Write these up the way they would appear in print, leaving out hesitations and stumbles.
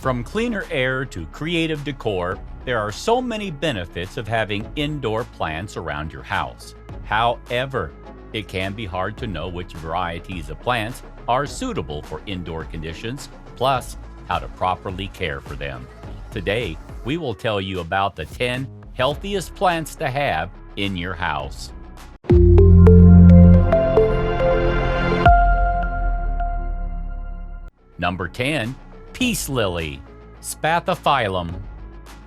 From cleaner air to creative decor, there are so many benefits of having indoor plants around your house. However, it can be hard to know which varieties of plants are suitable for indoor conditions, plus how to properly care for them. Today, we will tell you about the 10 healthiest plants to have in your house. Number 10. Peace Lily, Spathiphyllum.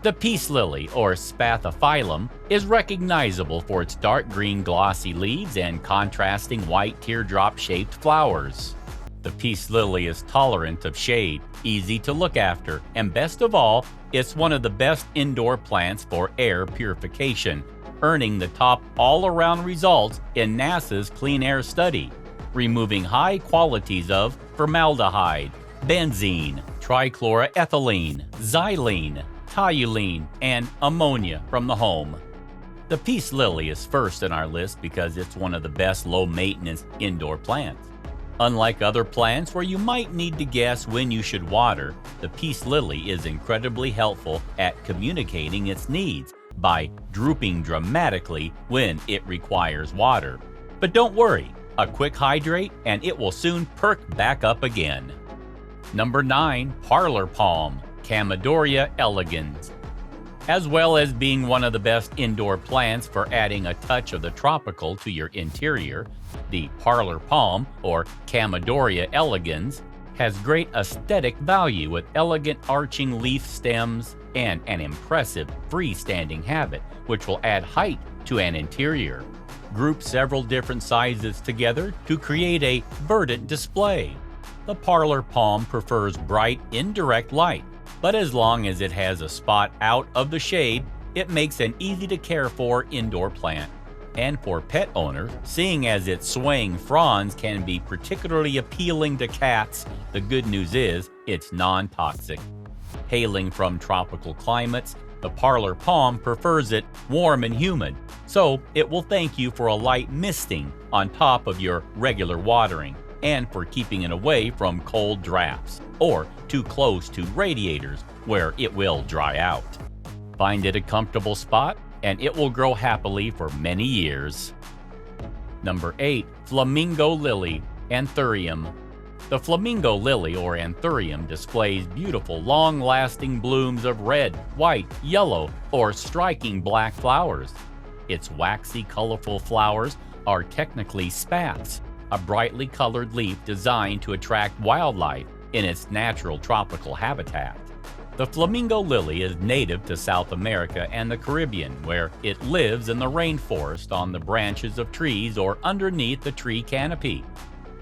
The peace lily, or Spathiphyllum, is recognizable for its dark green glossy leaves and contrasting white teardrop-shaped flowers. The peace lily is tolerant of shade, easy to look after, and best of all, it's one of the best indoor plants for air purification, earning the top all-around results in NASA's clean air study, removing high qualities of formaldehyde, benzene, trichloroethylene, xylene, toluene, and ammonia from the home. The peace lily is first in our list because it's one of the best low-maintenance indoor plants. Unlike other plants where you might need to guess when you should water, the peace lily is incredibly helpful at communicating its needs by drooping dramatically when it requires water. But don't worry, a quick hydrate and it will soon perk back up again. Number 9. Parlor Palm, Chamaedorea elegans. As well as being one of the best indoor plants for adding a touch of the tropical to your interior, the Parlor Palm, or Chamaedorea elegans, has great aesthetic value with elegant arching leaf stems and an impressive freestanding habit, which will add height to an interior. Group several different sizes together to create a verdant display. The Parlor Palm prefers bright, indirect light, but as long as it has a spot out of the shade, it makes an easy-to-care-for indoor plant. And for pet owners, seeing as its swaying fronds can be particularly appealing to cats, the good news is it's non-toxic. Hailing from tropical climates, the Parlor Palm prefers it warm and humid, so it will thank you for a light misting on top of your regular watering, and for keeping it away from cold drafts, or too close to radiators where it will dry out. Find it a comfortable spot, and it will grow happily for many years. Number 8. Flamingo Lily, Anthurium. The Flamingo Lily, or Anthurium, displays beautiful, long-lasting blooms of red, white, yellow, or striking black flowers. Its waxy, colorful flowers are technically spats, a brightly colored leaf designed to attract wildlife in its natural tropical habitat. The flamingo lily is native to South America and the Caribbean, where it lives in the rainforest on the branches of trees or underneath the tree canopy.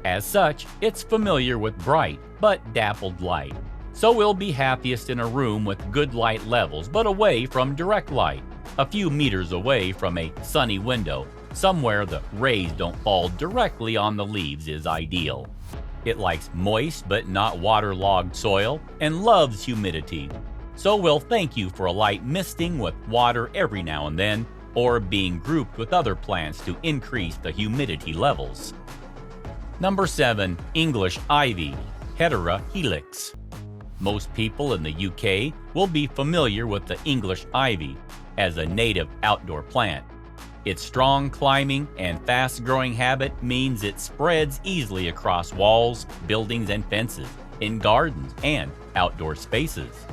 As such, it's familiar with bright but dappled light, so will be happiest in a room with good light levels but away from direct light, a few meters away from a sunny window. Somewhere the rays don't fall directly on the leaves is ideal. It likes moist but not waterlogged soil and loves humidity, so will thank you for a light misting with water every now and then, or being grouped with other plants to increase the humidity levels. Number 7. English Ivy, Hetera helix. Most people in the UK will be familiar with the English ivy as a native outdoor plant. Its strong climbing and fast-growing habit means it spreads easily across walls, buildings, and fences, in gardens and outdoor spaces.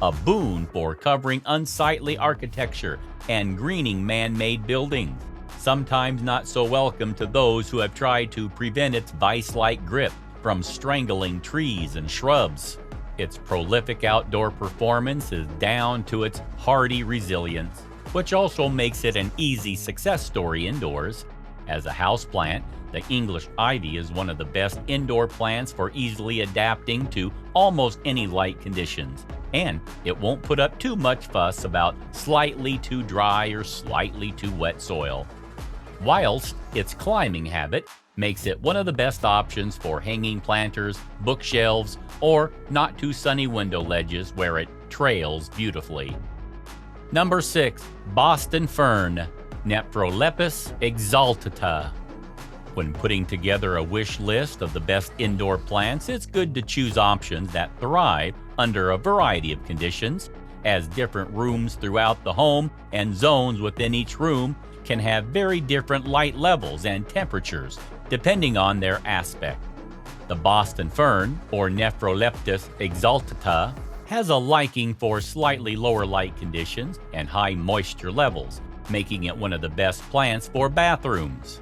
A boon for covering unsightly architecture and greening man-made buildings. Sometimes not so welcome to those who have tried to prevent its vice-like grip from strangling trees and shrubs. Its prolific outdoor performance is down to its hardy resilience, which also makes it an easy success story indoors. As a houseplant, the English ivy is one of the best indoor plants for easily adapting to almost any light conditions, and it won't put up too much fuss about slightly too dry or slightly too wet soil. Whilst its climbing habit makes it one of the best options for hanging planters, bookshelves, or not too sunny window ledges where it trails beautifully. Number 6. Boston Fern, Nephrolepis exaltata. When putting together a wish list of the best indoor plants, it's good to choose options that thrive under a variety of conditions, as different rooms throughout the home and zones within each room can have very different light levels and temperatures depending on their aspect. The Boston fern, or Nephrolepis exaltata, has a liking for slightly lower light conditions and high moisture levels, making it one of the best plants for bathrooms.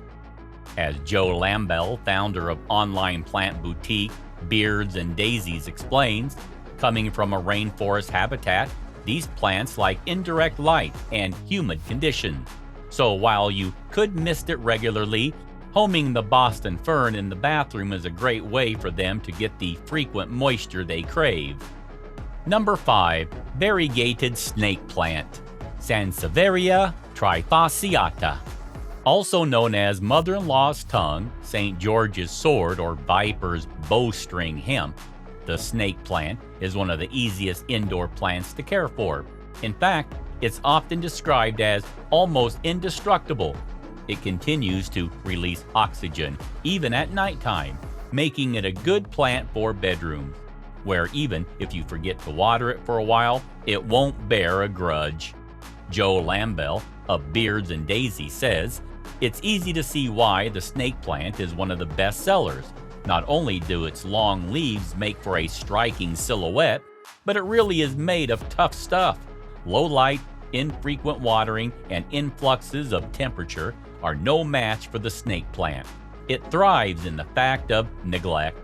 As Joe Lambell, founder of online plant boutique Beards and Daisies, explains, coming from a rainforest habitat, these plants like indirect light and humid conditions. So while you could mist it regularly, homing the Boston fern in the bathroom is a great way for them to get the frequent moisture they crave. Number 5. Variegated snake plant, Sansevieria trifasciata. Also known as mother-in-law's tongue, St. George's sword, or viper's bowstring hemp, the snake plant is one of the easiest indoor plants to care for. In fact, it's often described as almost indestructible. It continues to release oxygen even at nighttime, making it a good plant for bedrooms, where even if you forget to water it for a while, it won't bear a grudge. Joe Lambell of Beards and Daisies says, "It's easy to see why the snake plant is one of the best sellers. Not only do its long leaves make for a striking silhouette, but it really is made of tough stuff. Low light, infrequent watering, and influxes of temperature are no match for the snake plant. It thrives in the fact of neglect.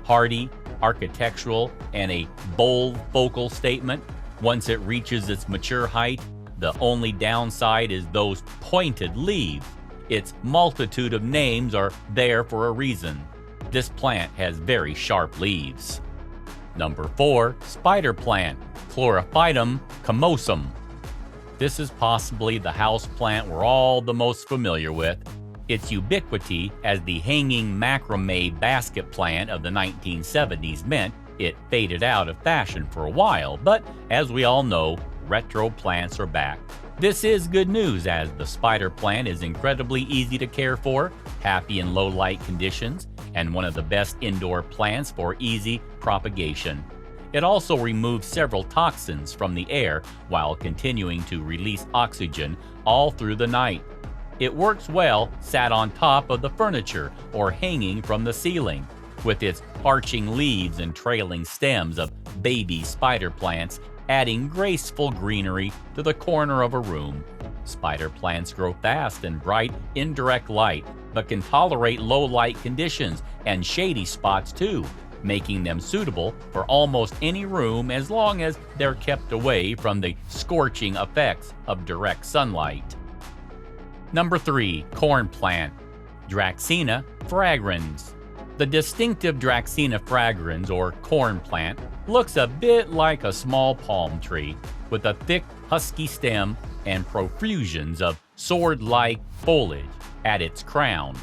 Hardy, architectural, and a bold focal statement, once it reaches its mature height, the only downside is those pointed leaves. Its multitude of names are there for a reason. This plant has very sharp leaves." Number 4. Spider plant, Chlorophytum comosum. This is possibly the house plant we're all the most familiar with. Its ubiquity as the hanging macrame basket plant of the 1970s meant it faded out of fashion for a while, but as we all know, retro plants are back. This is good news, as the spider plant is incredibly easy to care for, happy in low light conditions, and one of the best indoor plants for easy propagation. It also removes several toxins from the air while continuing to release oxygen all through the night. It works well sat on top of the furniture or hanging from the ceiling. With its arching leaves and trailing stems of baby spider plants adding graceful greenery to the corner of a room. Spider plants grow fast in bright, indirect light, but can tolerate low light conditions and shady spots too, making them suitable for almost any room as long as they're kept away from the scorching effects of direct sunlight. Number 3. Corn plant, Dracaena fragrans. The distinctive Dracaena fragrans, or corn plant, looks a bit like a small palm tree, with a thick, husky stem and profusions of sword-like foliage at its crown.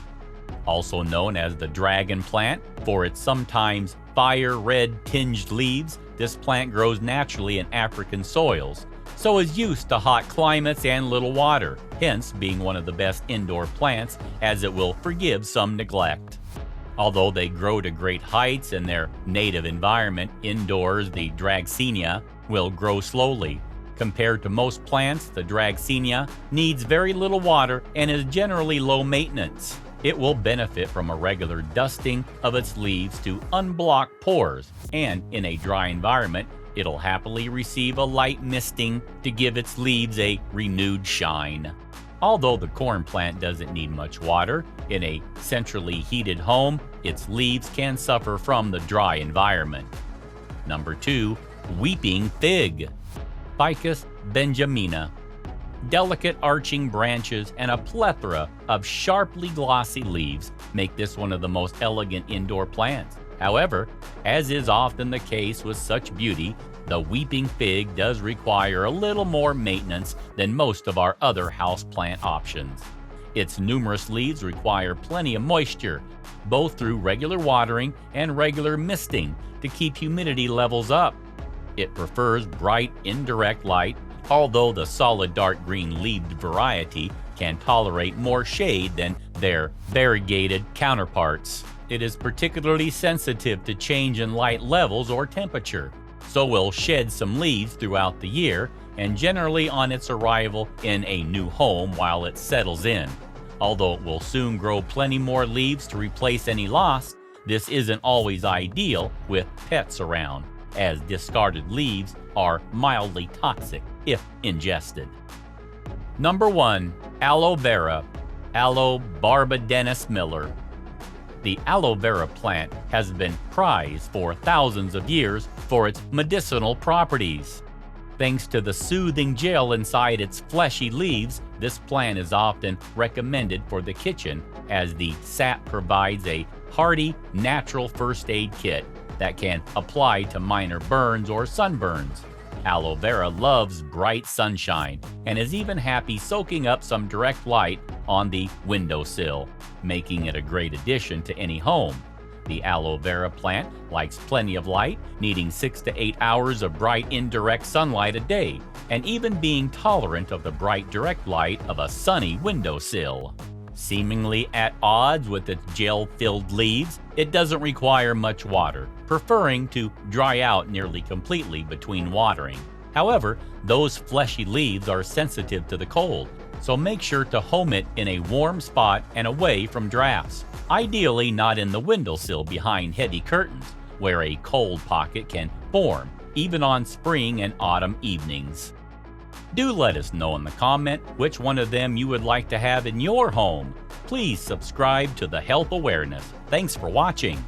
Also known as the dragon plant for its sometimes fire-red tinged leaves, this plant grows naturally in African soils, so is used to hot climates and little water, hence being one of the best indoor plants as it will forgive some neglect. Although they grow to great heights in their native environment, indoors the Dracaena will grow slowly. Compared to most plants, the Dracaena needs very little water and is generally low maintenance. It will benefit from a regular dusting of its leaves to unblock pores, and in a dry environment, it'll happily receive a light misting to give its leaves a renewed shine. Although the corn plant doesn't need much water, in a centrally heated home, its leaves can suffer from the dry environment. Number 2. Weeping fig, Ficus benjamina. Delicate arching branches and a plethora of sharply glossy leaves make this one of the most elegant indoor plants. However, as is often the case with such beauty, the weeping fig does require a little more maintenance than most of our other houseplant options. Its numerous leaves require plenty of moisture, both through regular watering and regular misting, to keep humidity levels up. It prefers bright, indirect light, although the solid dark green leaved variety can tolerate more shade than their variegated counterparts. It is particularly sensitive to change in light levels or temperature, so will shed some leaves throughout the year and generally on its arrival in a new home while it settles in. Although it will soon grow plenty more leaves to replace any lost, this isn't always ideal with pets around, as discarded leaves are mildly toxic if ingested. Number 1. Aloe Vera, Aloe barbadennis Miller. The aloe vera plant has been prized for thousands of years for its medicinal properties. Thanks to the soothing gel inside its fleshy leaves, this plant is often recommended for the kitchen, as the sap provides a hearty, natural first aid kit that can apply to minor burns or sunburns. Aloe vera loves bright sunshine and is even happy soaking up some direct light on the windowsill, making it a great addition to any home. The aloe vera plant likes plenty of light, needing 6 to 8 hours of bright indirect sunlight a day, and even being tolerant of the bright direct light of a sunny windowsill. Seemingly at odds with its gel-filled leaves, it doesn't require much water, preferring to dry out nearly completely between watering. However, those fleshy leaves are sensitive to the cold, so make sure to home it in a warm spot and away from drafts. Ideally not in the windowsill behind heavy curtains, where a cold pocket can form, even on spring and autumn evenings. Do let us know in the comment which one of them you would like to have in your home. Please subscribe to the Health Awareness. Thanks for watching.